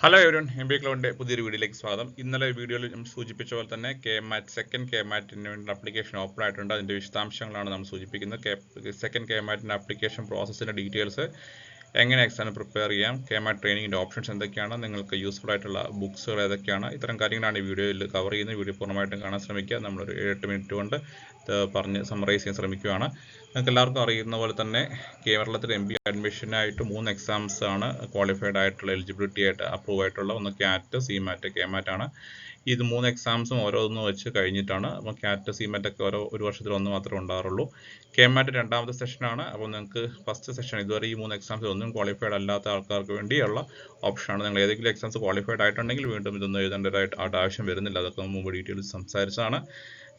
Hello everyone, MBA ക്ലൗഡിൻ്റെ പുതിയൊരു വീഡിയോയിലേക്ക് സ്വാഗതം. ഇന്നലെ വീഡിയോയിൽ നമ്മൾ സൂചിപ്പിച്ച പോലെ തന്നെ സെക്കൻഡ് കെ മാറ്റിന് വേണ്ടി ആപ്ലിക്കേഷൻ ഓപ്പൺ ആയിട്ടുണ്ട്. അതിൻ്റെ വിശദാംശങ്ങളാണ് നമ്മൾ സൂചിപ്പിക്കുന്നത്. സെക്കൻഡ് കെ മാറ്റിൻ്റെ ആപ്ലിക്കേഷൻ പ്രോസസ്സിൻ്റെ ഡീറ്റെയിൽസ്, എങ്ങനെ എക്സാമിന് പ്രിപ്പയർ ചെയ്യാം, കെ മാറ്റ് ട്രെയിനിങ്ങിൻ്റെ ഓപ്ഷൻസ് എന്തൊക്കെയാണ്, നിങ്ങൾക്ക് യൂസ്ഫുൾ ആയിട്ടുള്ള ബുക്സുകൾ ഏതൊക്കെയാണ്, ഇത്തരം കാര്യങ്ങളാണ് ഈ വീഡിയോയിൽ കവർ ചെയ്യുന്നത്. വീഡിയോ പൂർണ്ണമായിട്ടും കാണാൻ ശ്രമിക്കുക. നമ്മളൊരു 8 മിനിറ്റ് കൊണ്ട് പറഞ്ഞ് സമ്മറൈസ് ചെയ്യാൻ ശ്രമിക്കുകയാണ്. നിങ്ങൾക്ക് എല്ലാവർക്കും അറിയുന്ന പോലെ തന്നെ കേരളത്തിൽ MBA അഡ്മിഷനായിട്ട് 3 എക്സാംസ് ആണ് ക്വാളിഫൈഡ് ആയിട്ടുള്ള, എലിജിബിലിറ്റി ആയിട്ട് അപ്രൂവ് ആയിട്ടുള്ള. ഒന്ന് ക്യാറ്റ്, CMAT, KMAT ആണ്. ഇത് 3 എക്സാംസും ഓരോന്ന് വെച്ച് കഴിഞ്ഞിട്ടാണ്. അപ്പോൾ ക്യാറ്റ്, CMAT ഒക്കെ ഒരു വർഷത്തിൽ ഒന്ന് മാത്രമേ ഉണ്ടാകാറുള്ളൂ. KMAT രണ്ടാമത്തെ സെഷനാണ്. അപ്പോൾ നിങ്ങൾക്ക് ഫസ്റ്റ് സെഷൻ ഇതുവരെ ഈ 3 എക്സാംസിൽ ഒന്നും ക്വാളിഫൈഡ് അല്ലാത്ത ആൾക്കാർക്ക് വേണ്ടിയുള്ള ഓപ്ഷനാണ്. നിങ്ങൾ ഏതെങ്കിലും എക്സാംസ് ക്വാളിഫൈഡ് ആയിട്ടുണ്ടെങ്കിൽ വീണ്ടും ഇതൊന്നും എഴുതേണ്ടതായിട്ട് ആവശ്യം വരുന്നില്ല. അതൊക്കെ മുമ്പ് ഡീറ്റെയിൽസ് സംസാരിച്ചതാണ്.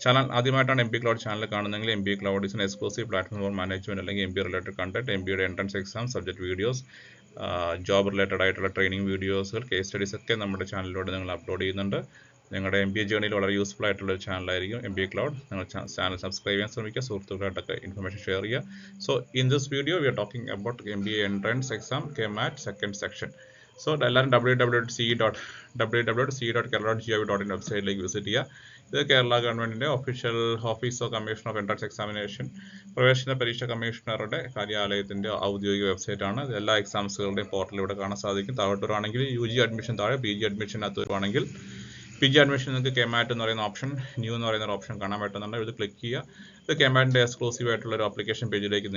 ചാനൽ ആദ്യമായിട്ടാണ് MBA ക്ലൗഡ് ചാനൽ കാണുന്നതെങ്കിൽ MBA cloud is exclusive platform for management അല്ലെങ്കിൽ MBA റിലേറ്റഡ് കണ്ടന്റ്, MBAയുടെ entrance exam, subject videos, job related ആയിട്ടുള്ള ട്രെയിനിങ് വീഡിയോസുകൾ, കേസ് സ്റ്റഡീസ് ഒക്കെ നമ്മുടെ ചാനലിലൂടെ നിങ്ങൾ അപ്ലോഡ് ചെയ്യുന്നുണ്ട്. നിങ്ങളുടെ MBA ജേർണിയിൽ വളരെ യൂസ്ഫുൾ ആയിട്ടുള്ള ഒരു ചാനലായിരിക്കും MBA ക്ലൗഡ്. നിങ്ങൾ ചാനൽ സബ്സ്ക്രൈബ് ചെയ്യാൻ ശ്രമിക്കുക, സുഹൃത്തുക്കളായിട്ടൊക്കെ ഇൻഫർമേഷൻ ഷെയർ ചെയ്യുക. So in this video V are talking about MBA entrance exam, KMAT second section. So എല്ലാവരും www.ce.kerala.gov.in വെബ്സൈറ്റിലേക്ക് വിസിറ്റ് ചെയ്യുക. ഇത് കേരള ഗവൺമെൻറ്റിൻ്റെ official office of commission of entrance examination, പ്രവേശന പരീക്ഷ കമ്മീഷണറുടെ കാര്യാലയത്തിൻ്റെ ഔദ്യോഗിക വെബ്സൈറ്റാണ്. എല്ലാ എക്സാംസുകളുടെയും പോർട്ടൽ ഇവിടെ കാണാൻ സാധിക്കും. താഴോട്ടൊരാണെങ്കിൽ UG അഡ്മിഷൻ, താഴെ PG അഡ്മിഷനകത്ത് വരുവാണെങ്കിൽ PG അഡ്മിഷൻ നിങ്ങൾക്ക് KMAT എന്ന് പറയുന്ന ഓപ്ഷൻ, ന്യൂ എന്ന് പറയുന്ന ഒരു ഓപ്ഷൻ കാണാൻ പറ്റുന്നുണ്ട്. ഇത് ക്ലിക്ക് ചെയ്യുക. ഇത് KMATൻ്റെ എക്സ്ക്ലൂസീവ് ആയിട്ടുള്ള ഒരു ആപ്ലിക്കേഷൻ പേജിലേക്ക്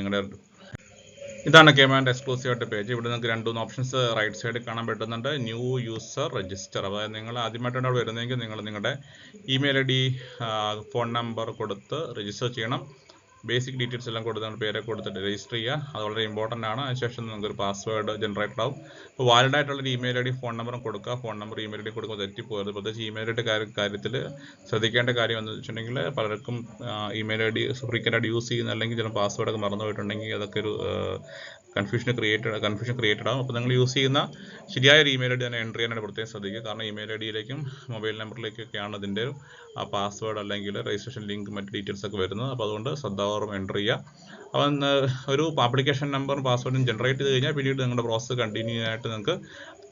ഇതാണ് KMAT എക്സ്ക്ലൂസീവ് ആയിട്ട് പേജ്. ഇവിടെ നിങ്ങൾക്ക് 2-3 ഓപ്ഷൻസ് റൈറ്റ് സൈഡിൽ കാണാൻ പറ്റുന്നുണ്ട്. ന്യൂ യൂസർ രജിസ്റ്റർ, അതായത് നിങ്ങൾ ആദ്യമായിട്ടാണ് അവിടെ വരുന്നതെങ്കിൽ നിങ്ങൾ നിങ്ങളുടെ ഇമെയിൽ ID, ഫോൺ നമ്പർ കൊടുത്ത് രജിസ്റ്റർ ചെയ്യണം. ബേസിക് ഡീറ്റെയിൽസ് എല്ലാം കൊടുത്ത് നിങ്ങൾ പേരെ കൊടുത്തിട്ട് രജിസ്റ്റർ ചെയ്യുക. അത് വളരെ ഇമ്പോർട്ടൻ്റ് ആണ്. അതിനുശേഷം നിങ്ങൾക്കൊരു പാസ്വേഡ് ജനറേറ്റഡ് ആവും. അപ്പോൾ വാലിഡ് ആയിട്ടുള്ളൊരു ഇമെയിൽ ID, ഫോൺ നമ്പറും കൊടുക്കുക. ഫോൺ നമ്പർ ഇമെയിൽ ID കൊടുക്കുമ്പോൾ തെറ്റിപ്പോയത്. പ്രത്യേകിച്ച് ഇമെയിൽ ID കാര്യത്തിൽ ശ്രദ്ധിക്കേണ്ട കാര്യം എന്ന് വെച്ചിട്ടുണ്ടെങ്കിൽ പലർക്കും ഇമെയിൽ ID ഫ്രീക്വൻ്റ് ആയിട്ട് യൂസ് ചെയ്യുന്ന, അല്ലെങ്കിൽ ചില പാസ്വേഡൊക്കെ മറന്നു പോയിട്ടുണ്ടെങ്കിൽ അതൊക്കെ ഒരു കൺഫ്യൂഷൻ ക്രിയേറ്റഡ് ആകും. അപ്പോൾ നിങ്ങൾ യൂസ് ചെയ്യുന്ന ശരിയായ ഒരു ഇമെയിൽ ID തന്നെ എൻ്റർ ചെയ്യാനായിട്ട് പ്രത്യേകം ശ്രദ്ധിക്കുക. കാരണം ഇമെയിൽ IDയിലേക്കും മൊബൈൽ നമ്പറിലേക്കൊക്കെയാണ് ഇതിൻ്റെ പാസ്വേഡ് അല്ലെങ്കിൽ രജിസ്ട്രേഷൻ ലിങ്ക് മറ്റ് ഡീറ്റെയിൽസ് ഒക്കെ വരുന്നത്. അപ്പോൾ അതുകൊണ്ട് ശ്രദ്ധാപൂർവ്വം എൻ്റർ ചെയ്യുക. അപ്പം ഒരു ആപ്ലിക്കേഷൻ നമ്പറും പാസ്വേഡും ജനറേറ്റ് ചെയ്ത് കഴിഞ്ഞാൽ പിന്നീട് നിങ്ങളുടെ പ്രോസസ്സ് കണ്ടിന്യൂ ആയിട്ട് നിങ്ങൾക്ക്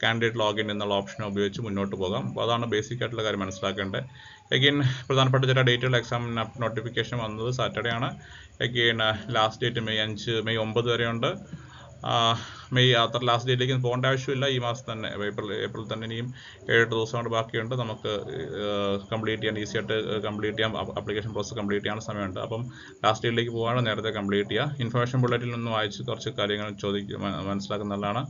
കാൻഡിഡേറ്റ് ലോഗിൻ എന്നുള്ള ഓപ്ഷൻ ഉപയോഗിച്ച് മുന്നോട്ട് പോകാം. അപ്പോൾ അതാണ് ബേസിക് ആയിട്ടുള്ള കാര്യം മനസ്സിലാക്കേണ്ടത്. എഗെയിൻ പ്രധാനപ്പെട്ട ചില ഡേറ്റുകൾ എക്സാം നോട്ടിഫിക്കേഷൻ വന്നത് സാറ്റർഡേ ആണ്. എഗെയിൻ ലാസ്റ്റ് ഡേറ്റ് മെയ് 9 വരെയുണ്ട്. മെയ് അത്ര ലാസ്റ്റ് ഡേറ്റിലേക്ക് പോകേണ്ട ആവശ്യമില്ല. ഈ മാസം തന്നെ ഏപ്രിൽ തന്നെ ഇനിയും 7 ദിവസം കൊണ്ട് ബാക്കിയുണ്ട്. നമുക്ക് കംപ്ലീറ്റ് ചെയ്യാൻ, ഈസി ആയിട്ട് കംപ്ലീറ്റ് ചെയ്യാം. ആപ്ലിക്കേഷൻ പ്രോസസ്സ് കംപ്ലീറ്റ് ചെയ്യാൻ സമയമുണ്ട്. അപ്പം ലാസ്റ്റ് ഡേറ്റിലേക്ക് പോകാണ് നേരത്തെ കംപ്ലീറ്റ് ചെയ്യുക. ഇൻഫർമേഷൻ ബുള്ളറ്റിൽ നിന്ന് വായിച്ച് കുറച്ച് കാര്യങ്ങൾ മനസ്സിലാക്കുന്നതാണ്.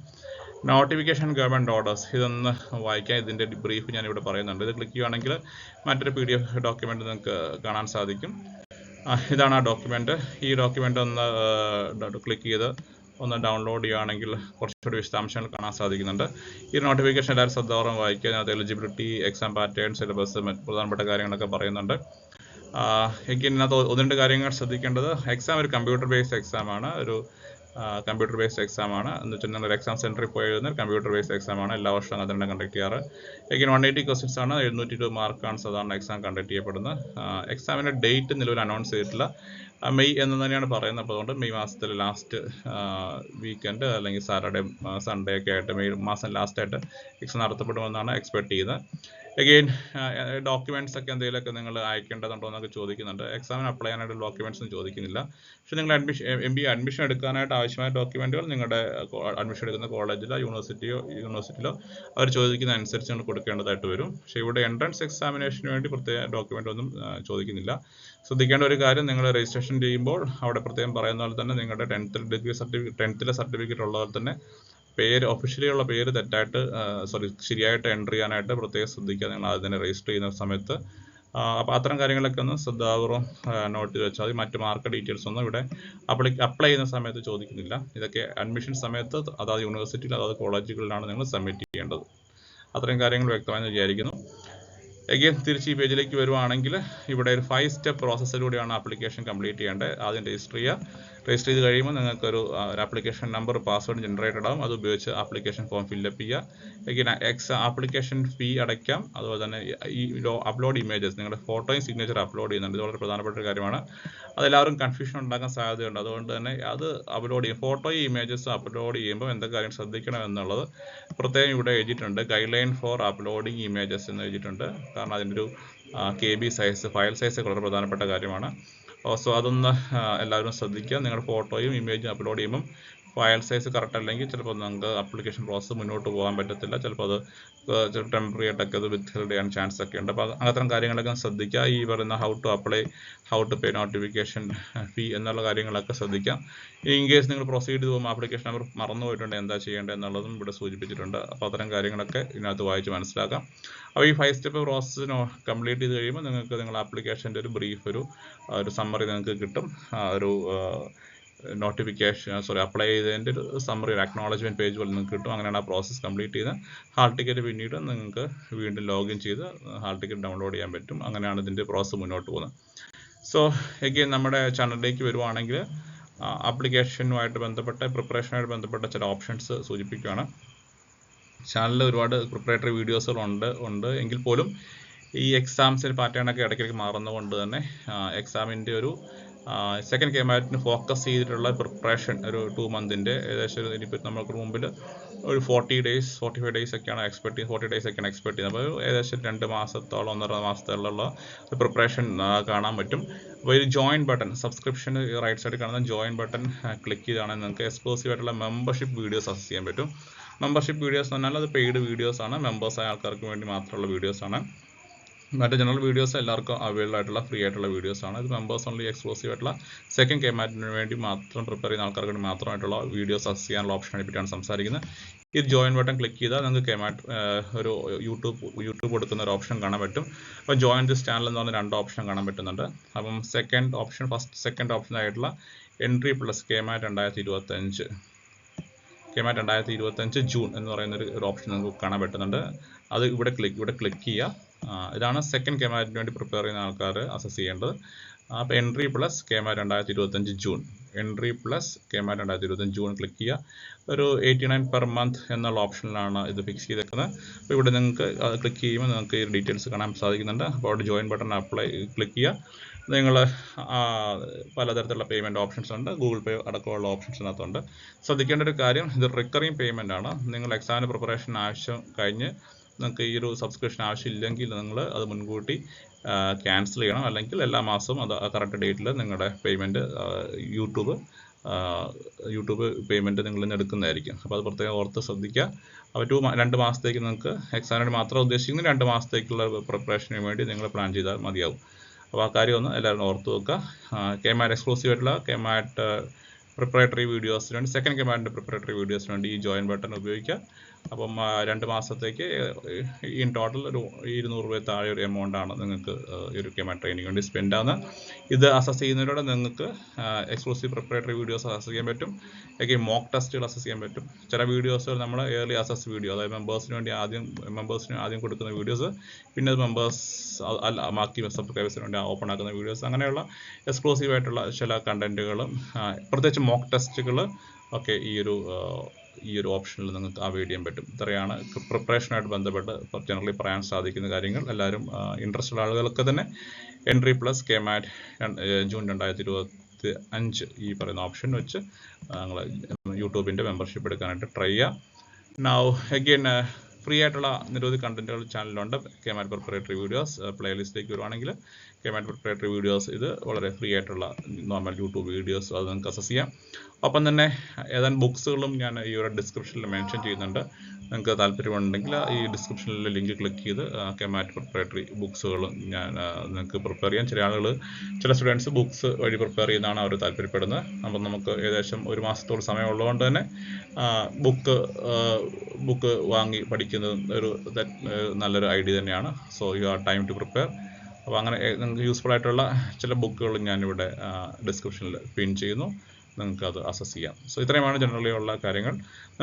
നോട്ടിഫിക്കേഷൻ ഗവൺമെൻറ് ഓർഡേഴ്സ്, ഇതൊന്ന് വായിക്കാൻ ഇതിൻ്റെ ബ്രീഫ് ഞാനിവിടെ പറയുന്നുണ്ട്. ഇത് ക്ലിക്ക് ചെയ്യുകയാണെങ്കിൽ മറ്റൊരു PDF ഡോക്യുമെൻ്റ് നിങ്ങൾക്ക് കാണാൻ സാധിക്കും. ഇതാണ് ആ ഡോക്യുമെൻ്റ്. ഈ ഡോക്യുമെൻ്റ് ഒന്ന് ക്ലിക്ക് ചെയ്ത് ഒന്ന് ഡൗൺലോഡ് ചെയ്യുകയാണെങ്കിൽ കുറച്ചുകൂടി വിശദാംശങ്ങൾ കാണാൻ സാധിക്കുന്നുണ്ട്. ഈ നോട്ടിഫിക്കേഷൻ എല്ലാവരും ശ്രദ്ധാപൂർവ്വം വായിക്കുക. അതിനകത്ത് എലിജിബിലിറ്റി, എക്സാം പാറ്റേൺ, സിലബസ്, മറ്റ് പ്രധാനപ്പെട്ട കാര്യങ്ങളൊക്കെ പറയുന്നുണ്ട്. ഇതിനകത്ത് 1-2 കാര്യങ്ങൾ ശ്രദ്ധിക്കേണ്ടത്. എക്സാം ഒരു കമ്പ്യൂട്ടർ ബേസ്ഡ് എക്സാമാണ്. കമ്പ്യൂട്ടർ ബേസ്ഡ് എക്സാം ആണ്. എന്ന് വെച്ചിട്ടുണ്ടെങ്കിൽ ഒരു എക്സാം സെൻറ്ററിൽ പോയി എഴുതുന്ന കമ്പ്യൂട്ടർ ബേസ്ഡ് എക്സാം ആണ്. എല്ലാ വർഷവും അത് തന്നെ കണ്ടക്ട് ചെയ്യാറ്. 180 ക്വസ്റ്റ്യൻസ് ആണ്. 702 മാർക്കാണ് സാധാരണ എക്സാം കണ്ടക്ട് ചെയ്യപ്പെടുന്നത്. എക്സാമിൻ്റെ ഡേറ്റ് നിലവിൽ അനൗൺസ് ചെയ്തിട്ടില്ല. മെയ് എന്ന് തന്നെയാണ് പറയുന്നത്. അപ്പോൾ അതുകൊണ്ട് മെയ് മാസത്തിലെ ലാസ്റ്റ് വീക്കെൻഡ് അല്ലെങ്കിൽ സാറ്റർഡേ സൺഡേ ഒക്കെ ആയിട്ട് മെയ് മാസം ലാസ്റ്റായിട്ട് എക്സാം നടത്തപ്പെടുമെന്നാണ് എക്സ്പെക്ട് ചെയ്യുന്നത്. എഗെയിൻ ഡോക്യുമെൻറ്റ്സ് ഒക്കെ എന്തെങ്കിലുമൊക്കെ നിങ്ങൾ അയക്കേണ്ടതുണ്ടോ എന്നൊക്കെ ചോദിക്കുന്നുണ്ട്. എക്സാമിന് അപ്ലൈ ചെയ്യാനായിട്ട് ഡോക്യുമെൻറ്റ്സും ചോദിക്കുന്നില്ല. പക്ഷേ നിങ്ങൾ MBA അഡ്മിഷൻ എടുക്കാനായിട്ട് ആവശ്യമായ ഡോക്യുമെൻറ്റുകൾ നിങ്ങളുടെ അഡ്മിഷൻ എടുക്കുന്ന കോളേജിലോ യൂണിവേഴ്സിറ്റിയിലോ അവർ ചോദിക്കുന്ന അനുസരിച്ച് നിങ്ങൾ കൊടുക്കേണ്ടതായിട്ട് വരും. പക്ഷേ ഇവിടെ എൻട്രൻസ് എക്സാമിനേഷന് വേണ്ടി പ്രത്യേക ഡോക്യുമെൻ്റ് ഒന്നും ചോദിക്കുന്നില്ല. ശ്രദ്ധിക്കേണ്ട ഒരു കാര്യം, നിങ്ങൾ രജിസ്ട്രേഷൻ ചെയ്യുമ്പോൾ അവിടെ പ്രത്യേകം പറയുന്ന പോലെ തന്നെ നിങ്ങളുടെ 10th സർട്ടിഫിക്കറ്റ് ഉള്ള പോലെ തന്നെ ഒഫീഷ്യലി ഉള്ള പേര് തെറ്റായിട്ട് ശരിയായിട്ട് എൻ്റർ ചെയ്യാനായിട്ട് പ്രത്യേകം ശ്രദ്ധിക്കുക. നിങ്ങൾ അതിനെ രജിസ്റ്റർ ചെയ്യുന്ന സമയത്ത്. അപ്പോൾ അത്തരം കാര്യങ്ങളൊക്കെ ഒന്ന് ശ്രദ്ധാപൂർവ്വം നോട്ട് ചെയ്ത് വെച്ചാൽ മതി. മറ്റ് മാർക്ക് ഡീറ്റെയിൽസ് ഒന്നും ഇവിടെ അപ്ലൈ ചെയ്യുന്ന സമയത്ത് ചോദിക്കുന്നില്ല. ഇതൊക്കെ അഡ്മിഷൻ സമയത്ത് അതാത് യൂണിവേഴ്സിറ്റിയിൽ അതാത് കോളേജുകളിലാണ് നിങ്ങൾ സബ്മിറ്റ് ചെയ്യേണ്ടത്. അത്രയും കാര്യങ്ങൾ വ്യക്തമായെന്ന് വിചാരിക്കുന്നു. എഗെയിൻ തിരിച്ച് ഈ പേജിലേക്ക് വരുവാണെങ്കിൽ ഇവിടെ ഒരു 5 സ്റ്റെപ്പ് പ്രോസസ്സിലൂടെയാണ് ആപ്ലിക്കേഷൻ കംപ്ലീറ്റ് ചെയ്യേണ്ടത്. ആദ്യം രജിസ്റ്റർ ചെയ്യുക. രജിസ്റ്റർ ചെയ്ത് കഴിയുമ്പോൾ നിങ്ങൾക്ക് ഒരു ആപ്ലിക്കേഷൻ നമ്പർ പാസ്വേഡ് ജനറേറ്റഡ് ആവും. അത് ഉപയോഗിച്ച് ആപ്ലിക്കേഷൻ ഫോം ഫില്ലപ്പ് ചെയ്യുക. ഇങ്ങനെ ആപ്ലിക്കേഷൻ ഫീ അടയ്ക്കാം. അതുപോലെ തന്നെ ഈ അപ്ലോഡ് ഇമേജസ്, നിങ്ങളുടെ ഫോട്ടോയും സിഗ്നേച്ചർ അപ്ലോഡ് ചെയ്യുന്നുണ്ട്. ഇത് വളരെ പ്രധാനപ്പെട്ട ഒരു കാര്യമാണ്. അതെല്ലാവരും കൺഫ്യൂഷൻ ഉണ്ടാക്കാൻ സാധ്യതയുണ്ട്. അതുകൊണ്ട് തന്നെ അത് അപ്ലോഡ് ചെയ്യും, ഫോട്ടോയും ഇമേജസും അപ്ലോഡ് ചെയ്യുമ്പോൾ എന്തൊക്കെ കാര്യം ശ്രദ്ധിക്കണം എന്നുള്ളത് പ്രത്യേകം ഇവിടെ എഴുതിയിട്ടുണ്ട്. Guideline for uploading images എന്ന് എഴുതിയിട്ടുണ്ട്. കാരണം അതിൻ്റെ ഒരു KB സൈസ്, ഫയൽ സൈസ് വളരെ പ്രധാനപ്പെട്ട കാര്യമാണ്. സോ അതൊന്ന് എല്ലാവരും ശ്രദ്ധിക്കുക. നിങ്ങളുടെ ഫോട്ടോയും ഇമേജും അപ്ലോഡ് ചെയ്യുമ്പം ഫയൽ സൈസ് കറക്റ്റ് അല്ലെങ്കിൽ ചിലപ്പോൾ നിങ്ങൾക്ക് ആപ്ലിക്കേഷൻ പ്രോസസ്സ് മുന്നോട്ട് പോകാൻ പറ്റത്തില്ല. ചിലപ്പോൾ അത് ചിലപ്പോൾ ടെമ്പററി ആയിട്ടൊക്കെ അത് വിത്ത്ഹെൽഡ് ചെയ്യാൻ ചാൻസ് ഒക്കെ ഉണ്ട്. അപ്പോൾ അങ്ങനത്തെ കാര്യങ്ങളൊക്കെ ശ്രദ്ധിക്കുക. ഈ പറയുന്ന how to apply, how to pay notification fee എന്നുള്ള കാര്യങ്ങളൊക്കെ ശ്രദ്ധിക്കാം. ഇൻ കേസ് നിങ്ങൾ പ്രൊസീഡ് ചെയ്ത് പോകുമ്പോൾ ആപ്ലിക്കേഷൻ നമ്പർ മറന്നു പോയിട്ടുണ്ട്, എന്താ ചെയ്യേണ്ടത് എന്നുള്ളതും ഇവിടെ സൂചിപ്പിച്ചിട്ടുണ്ട്. അപ്പോൾ അത്തരം കാര്യങ്ങളൊക്കെ ഇതിനകത്ത് വായിച്ച് മനസ്സിലാക്കാം. അപ്പോൾ ഈ 5 സ്റ്റെപ്പ് പ്രോസസ്സ് കംപ്ലീറ്റ് ചെയ്ത് കഴിയുമ്പോൾ നിങ്ങൾക്ക് നിങ്ങളുടെ ആപ്ലിക്കേഷൻ്റെ ഒരു ബ്രീഫ്, ഒരു സമ്മറി നിങ്ങൾക്ക് കിട്ടും. ഒരു അപ്ലൈ ചെയ്തതിൻ്റെ ഒരു സമ്മറി, ഒരു അക്നോളജ്മെൻറ്റ് പേജ് പോലെ നിങ്ങൾക്ക് കിട്ടും. അങ്ങനെയാണ് ആ പ്രോസസ്സ് കംപ്ലീറ്റ് ചെയ്ത് ഹാൾ ടിക്കറ്റ് പിന്നീട് നിങ്ങൾക്ക് വീണ്ടും ലോഗിൻ ചെയ്ത് ഹാൾ ടിക്കറ്റ് ഡൗൺലോഡ് ചെയ്യാൻ പറ്റും. അങ്ങനെയാണ് ഇതിൻ്റെ പ്രോസസ്സ് മുന്നോട്ട് പോകുന്നത്. സോ എഗെയിൻ നമ്മുടെ ചാനലിലേക്ക് വരുവാണെങ്കിൽ ആപ്ലിക്കേഷനുമായിട്ട് ബന്ധപ്പെട്ട, പ്രിപ്പറേഷനുമായിട്ട് ബന്ധപ്പെട്ട ചില ഓപ്ഷൻസ് സൂചിപ്പിക്കുകയാണ്. ചാനലിൽ ഒരുപാട് പ്രിപ്പറേറ്ററി വീഡിയോസുകളുണ്ട് എങ്കിൽ പോലും ഈ എക്സാംസിന് പാറ്റേണൊക്കെ ഇടയ്ക്കിടയ്ക്ക് മാറുന്നതുകൊണ്ട് തന്നെ എക്സാമിൻ്റെ ഒരു സെക്കൻഡ് KMAT ഫോക്കസ് ചെയ്തിട്ടുള്ള പ്രിപ്പറേഷൻ ഒരു 2 മന്തിൻ്റെ ഏകദേശം ഇനിയിപ്പോൾ നമുക്ക് മുമ്പിൽ ഒരു 40 days 45 days ഒക്കെയാണ് എക്സ്പെക്ട് ചെയ്യുന്നത്. 40 days ഒക്കെയാണ് എക്സ്പെക്ട് ചെയ്യുന്നത്. അപ്പോൾ ഏകദേശം 2 മാസത്തോളം 1.5 മാസത്തോളമുള്ള പ്രിപ്പറേഷൻ കാണാൻ പറ്റും. അപ്പോൾ ഒരു ജോയിൻ ബട്ടൺ, സബ്സ്ക്രിപ്ഷൻ റൈറ്റ് സൈഡിൽ കാണുന്ന ജോയിൻ ബട്ടൺ ക്ലിക്ക് ചെയ്താണെങ്കിൽ നിങ്ങൾക്ക് എക്സ്ക്ലൂസീവ് ആയിട്ടുള്ള മെമ്പർഷിപ്പ് വീഡിയോസ് അക്സസ് ചെയ്യാൻ പറ്റും. മെമ്പർഷിപ്പ് വീഡിയോസ് എന്ന് പറഞ്ഞാൽ അത് പെയ്ഡ് വീഡിയോസ് ആണ്, മെമ്പേഴ്സായ ആൾക്കാർക്ക് വേണ്ടി മാത്രമുള്ള വീഡിയോസ് ആണ്. മറ്റേ ജനറൽ വീഡിയോസ് എല്ലാവർക്കും അവൈലബിൾ ആയിട്ടുള്ള ഫ്രീ ആയിട്ടുള്ള വീഡിയോസ് ആണ്. ഇത് മെമ്പേഴ്സ് ഓൺലി എക്സ്ക്ലൂസീവ് ആയിട്ടുള്ള സെക്കൻഡ് KMATന് വേണ്ടി മാത്രം പ്രിപ്പയർ ചെയ്യുന്ന ആൾക്കാർക്ക് വേണ്ടി മാത്രമായിട്ടുള്ള വീഡിയോസ് അക്സസ് ചെയ്യാനുള്ള ഓപ്ഷനെ പറ്റിയാണ് സംസാരിക്കുന്നത്. ഈ ജോയിൻ ബട്ടൺ ക്ലിക്ക് ചെയ്താൽ നിങ്ങൾക്ക് KMAT ഒരു യൂട്യൂബ് കൊടുക്കുന്ന ഒരു ഓപ്ഷൻ കാണാൻ പറ്റും. അപ്പോൾ ജോയിൻ ദിസ് ചാനൽ എന്ന് പറഞ്ഞ 2 ഓപ്ഷൻ കാണാൻ പറ്റുന്നുണ്ട്. അപ്പം സെക്കൻഡ് ഓപ്ഷൻ ആയിട്ടുള്ള എൻട്രി പ്ലസ് KMAT 2025 ജൂൺ എന്ന് പറയുന്ന ഒരു ഓപ്ഷൻ നിങ്ങൾക്ക് കാണാൻ പറ്റുന്നുണ്ട്. അത് ഇവിടെ ക്ലിക്ക് ചെയ്യുക. ഇതാണ് സെക്കൻഡ് KMATന് വേണ്ടി പ്രിപ്പയർ ചെയ്യുന്ന ആൾക്കാർ അസസ് ചെയ്യേണ്ടത്. അപ്പോൾ entry plus KMAT 2025 June, entry plus KMAT 2025 June click ചെയ്യുക. ഒരു 89 പെർ മന്ത് എന്നുള്ള ഓപ്ഷനിലാണ് ഇത് ഫിക്സ് ചെയ്തേക്കുന്നത്. അപ്പോൾ ഇവിടെ നിങ്ങൾക്ക് ക്ലിക്ക് ചെയ്യുമ്പോൾ നിങ്ങൾക്ക് ഈ ഡീറ്റെയിൽസ് കാണാൻ സാധിക്കുന്നുണ്ട്. അപ്പോൾ അവിടെ ജോയിൻ ബട്ടൺ ക്ലിക്ക് ചെയ്യുക. നിങ്ങൾ പലതരത്തിലുള്ള പേയ്മെൻറ്റ് ഓപ്ഷൻസ് ഉണ്ട്, ഗൂഗിൾ പേ അടക്കമുള്ള ഓപ്ഷൻസ് ഇതിനകത്തുണ്ട്. ശ്രദ്ധിക്കേണ്ട ഒരു കാര്യം, ഇത് റിക്കറിങ് പേയ്മെൻ്റ് ആണ്. നിങ്ങൾ എക്സാമിന് പ്രിപ്പറേഷൻ ആവശ്യം കഴിഞ്ഞ് നിങ്ങൾക്ക് ഈ ഒരു സബ്സ്ക്രിപ്ഷൻ ആവശ്യമില്ലെങ്കിൽ നിങ്ങൾ അത് മുൻകൂട്ടി ക്യാൻസൽ ചെയ്യണം. അല്ലെങ്കിൽ എല്ലാ മാസവും അത് കറക്റ്റ് ഡേറ്റിൽ നിങ്ങളുടെ പേയ്മെൻറ്റ് യൂട്യൂബ് പേയ്മെൻറ്റ് നിങ്ങളിൽ നിന്ന് എടുക്കുന്നതായിരിക്കും. അപ്പോൾ അത് പ്രത്യേകം ഓർത്ത് ശ്രദ്ധിക്കുക. അപ്പോൾ 2 മാസത്തേക്ക് നിങ്ങൾക്ക് എക്സാമിന് മാത്രം ഉദ്ദേശിക്കുന്ന 2 മാസത്തേക്കുള്ള പ്രിപ്പറേഷന് വേണ്ടി നിങ്ങൾ പ്ലാൻ ചെയ്താൽ മതിയാവും. അപ്പോൾ ആ കാര്യം ഒന്ന് എല്ലാവരും ഓർത്ത് വെക്കുക. KMAT എക്സ്ക്ലൂസീവ് ആയിട്ടുള്ള KMAT പ്രിപ്പറേറ്ററി വീഡിയോസിന് വേണ്ടി, സെക്കൻഡ് KMATൻ്റെ പ്രിപ്പറേറ്ററി വീഡിയോസിന് വേണ്ടി ഈ ജോയിൻ ബട്ടൺ ഉപയോഗിക്കുക. അപ്പം 2 മാസത്തേക്ക് ഇൻ ടോട്ടൽ ഒരു 200 രൂപ താഴെ ഒരു എമൗണ്ട് ആണ് നിങ്ങൾക്ക് ഈ ഒരു KMAT ട്രെയിനിങ് വേണ്ടി സ്പെൻഡ് ആവുന്നത്. ഇത് അസസ് ചെയ്യുന്നതിലൂടെ നിങ്ങൾക്ക് എക്സ്ക്ലൂസീവ് പ്രിപ്പറേറ്ററി വീഡിയോസ് അസസ് ചെയ്യാൻ പറ്റും. അല്ലെങ്കിൽ മോക്ക് ടെസ്റ്റുകൾ അസസ് ചെയ്യാൻ പറ്റും. ചില വീഡിയോസുകൾ നമ്മൾ ഏർലി അസസ് വീഡിയോ, അതായത് മെമ്പേഴ്സിന് ആദ്യം കൊടുക്കുന്ന വീഡിയോസ്, പിന്നെ അത് ബാക്കി സബ്സ്ക്രൈബേഴ്സിന് വേണ്ടി ഓപ്പൺ ആക്കുന്ന വീഡിയോസ്, അങ്ങനെയുള്ള എക്സ്ക്ലൂസീവ് ആയിട്ടുള്ള ചില കണ്ടന്റുകളും പ്രത്യേകിച്ച് മോക്ക് ടെസ്റ്റുകൾ ഒക്കെ ഈ ഒരു ഓപ്ഷനിൽ നിങ്ങൾക്ക് അവോയ്ഡ് ചെയ്യാൻ പറ്റും. ഇത്രയാണ് പ്രിപ്പറേഷനായിട്ട് ബന്ധപ്പെട്ട് ജനറലി പറയാൻ സാധിക്കുന്ന കാര്യങ്ങൾ. എല്ലാവരും ഇൻട്രസ്റ്റഡ് ആളുകൾക്ക് തന്നെ എൻട്രി പ്ലസ് KMAT ജൂൺ 2025 ഈ പറയുന്ന ഓപ്ഷൻ വെച്ച് നിങ്ങൾ യൂട്യൂബിൻ്റെ മെമ്പർഷിപ്പ് എടുക്കാനായിട്ട് ട്രൈ ചെയ്യുക. നൗ അഗെയിൻ ഫ്രീ ആയിട്ടുള്ള നിരവധി കണ്ടന്റുകൾ ചാനലിലുണ്ട്. KMAT പ്രിപ്പറേറ്ററി വീഡിയോസ് പ്ലേലിസ്റ്റിലേക്ക് വരുവാണെങ്കിൽ KMAT പ്രിപ്പറേറ്ററി വീഡിയോസ് ഇത് വളരെ ഫ്രീ ആയിട്ടുള്ള നോർമൽ യൂട്യൂബ് വീഡിയോസ് അത് നിങ്ങൾക്ക് അക്സസ് ചെയ്യാം. ഒപ്പം തന്നെ ഏതാനും ബുക്സുകളും ഞാൻ ഈ ഒരു ഡിസ്ക്രിപ്ഷനിൽ മെൻഷൻ ചെയ്യുന്നുണ്ട്. നിങ്ങൾക്ക് താല്പര്യമുണ്ടെങ്കിൽ ഈ ഡിസ്ക്രിപ്ഷനിൽ ലിങ്ക് ക്ലിക്ക് ചെയ്ത് KMAT പ്രിപ്പറേറ്ററി ബുക്സുകൾ നിങ്ങൾക്ക് പ്രിപ്പയർ ചെയ്യാം. ചില സ്റ്റുഡൻസ് ബുക്സ് വഴി പ്രിപ്പയർ ചെയ്യുന്നതാണ് അവർ താല്പര്യപ്പെടുന്നത്. അപ്പം നമുക്ക് ഏകദേശം 1 മാസത്തോളം സമയമുള്ളതുകൊണ്ട് തന്നെ ബുക്ക് വാങ്ങി പഠിക്കുന്നത് നല്ലൊരു ഐഡിയ തന്നെയാണ്. So you are time to prepare. അപ്പോൾ അങ്ങനെ നിങ്ങൾക്ക് യൂസ്ഫുൾ ആയിട്ടുള്ള ചില ബുക്കുകൾ ഞാനിവിടെ ഡിസ്ക്രിപ്ഷനിൽ പിൻ ചെയ്യുന്നു. നിങ്ങൾക്ക് അത് അസസ് ചെയ്യാം. സോ ഇത്രയുമാണ് ജനറലി ഉള്ള കാര്യങ്ങൾ.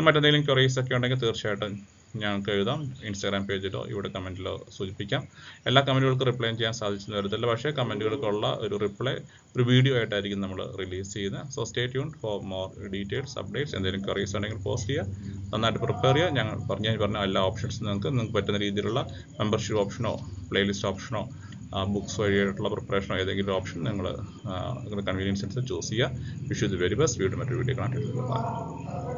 മറ്റെന്തെങ്കിലും ക്വറീസ് ഒക്കെ ഉണ്ടെങ്കിൽ തീർച്ചയായിട്ടും ഞങ്ങൾക്ക് എഴുതാം. ഇൻസ്റ്റാഗ്രാം പേജിലോ ഇവിടെ കമൻറ്റിലോ സൂചിപ്പിക്കാം. എല്ലാ കമൻറ്റുകൾക്കും റിപ്ലൈ ചെയ്യാൻ സാധിച്ചെന്ന് വരത്തില്ല, പക്ഷേ കമൻറ്റുകൾക്കുള്ള ഒരു റിപ്ലൈ ഒരു വീഡിയോ ആയിട്ടായിരിക്കും നമ്മൾ റിലീസ് ചെയ്യുന്നത്. So stay tune for more details, updates. എന്തെങ്കിലും ക്വറീസ് ഉണ്ടെങ്കിൽ പോസ്റ്റ് ചെയ്യുക. നന്നായിട്ട് പ്രിപ്പയർ ചെയ്യുക. ഞാൻ പറഞ്ഞ എല്ലാ ഓപ്ഷൻസും നിങ്ങൾക്ക് പറ്റുന്ന രീതിയിലുള്ള മെമ്പർഷിപ്പ് ഓപ്ഷനോ പ്ലേലിസ്റ്റ് ഓപ്ഷനോ ബുക്സ് വഴിയായിട്ടുള്ള പ്രിപ്പറേഷനോ ഏതെങ്കിലും ഓപ്ഷൻ നിങ്ങളുടെ കൺവീനിയൻസ് അനുസരിച്ച് ചൂസ് ചെയ്യുക. Wish you the very best. വീണ്ടും മറ്റൊരു വീഡിയോ കാണാൻ.